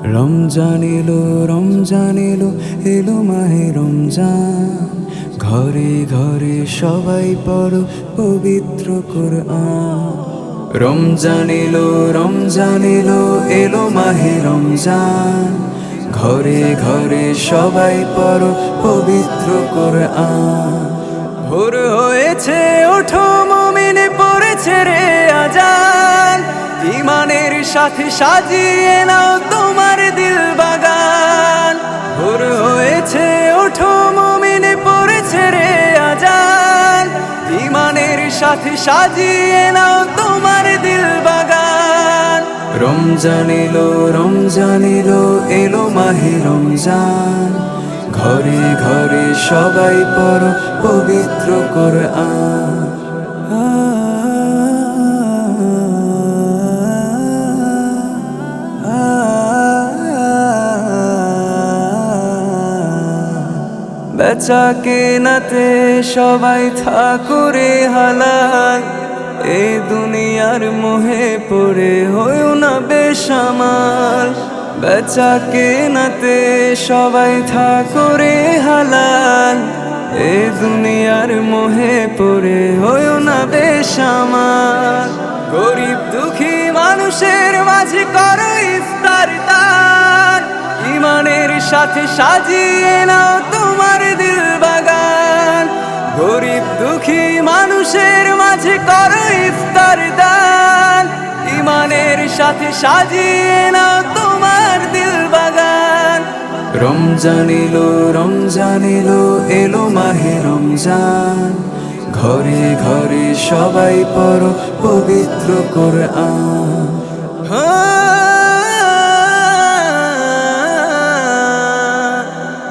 রমজান এলো, রমজান এলো, এলো মাহে রমজান। ঘরে ঘরে সবাই পড়ো পবিত্র কোরআন। রমজান এলো, রমজান এলো, এলো মাহে রমজান। ঘরে ঘরে সবাই পড়ো পবিত্র কোরআন। ভোর হয়েছে ওঠো মুমিন, পড়েছে রে আজান। ঈমানের সাথে সাজিয়ে নাও তোমার দিল বাগান। ভোর হয়েছে ওঠো মুমিন, পড়েছে রে আজান। ঈমানের সাথে সাজিয়ে নাও তোমার দিল বাগান। রমজান এলো, রমজান এলো, এলো মাহে রমজান। ঘরে ঘরে সবাই পড়ো পবিত্র কোরআন। বেচা কেনাতে সবাই থাকুরে হালাল। এ দুনিয়ার মোহে পড়ে হইও না বেসামাল। বেচা কেনাতে সবাই থাকুরে হালাল। এ দুনিয়ার মোহে পড়ে হইও না বেসামাল। গরিব দুঃখী মানুষের মাঝে করো ইফতার দান। ঈমানের সাথে সাজিয়ে নাও তোমার দিল বাগান। গরিব দুঃখী মানুষের মাঝে করো ইফতার দান। ঈমানের সাথে সাজিয়ে নাও তোমার দিল বাগান। রমজান এলো, রমজান এলো, এলো মাহে রমজান। ঘরে ঘরে সবাই পড়ো পবিত্র কোরআন।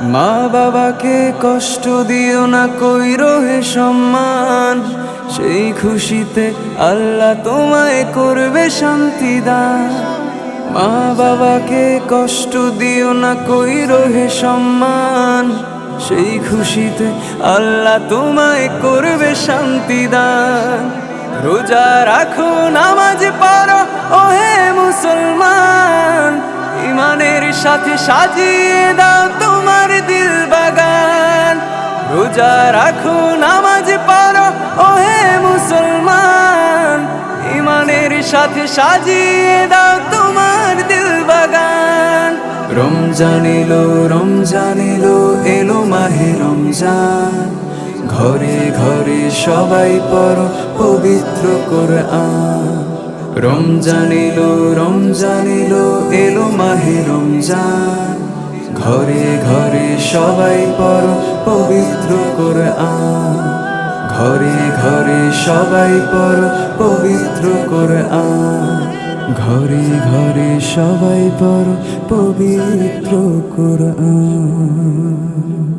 মা বাবাকে কষ্ট দিও না, কইরো হে সম্মান। সেই খুশিতে আল্লাহ তোমায় করবে শান্তি দান। মা বাবাকে কষ্ট দিও না, কইরো হে সম্মান। সেই খুশিতে আল্লাহ তোমায় করবে শান্তি দান। রোজা রাখো, নামাজ পড়ো ও হে মুসলমান। ঈমানের সাথে সাজিয়ে দাও তোমার দিল বাগান। রোজা রাখো, নামাজ পড়ো ও হে মুসলমান। ঈমানের সাথে সাজিয়ে দাও তোমার দিল বাগান। রমজান এলো, রমজান এলো, এলো মাহে রমজান। ঘরে ঘরে সবাই পড়ো পবিত্র কোরআন। রমজান এলো, রমজান এলো, এলো মাহে রমজান। ঘরে ঘরে সবাই পড়ো পবিত্র কোরআন। ঘরে ঘরে সবাই পড়ো পবিত্র কোরআন। ঘরে ঘরে সবাই পড়ো পবিত্র কোরআন।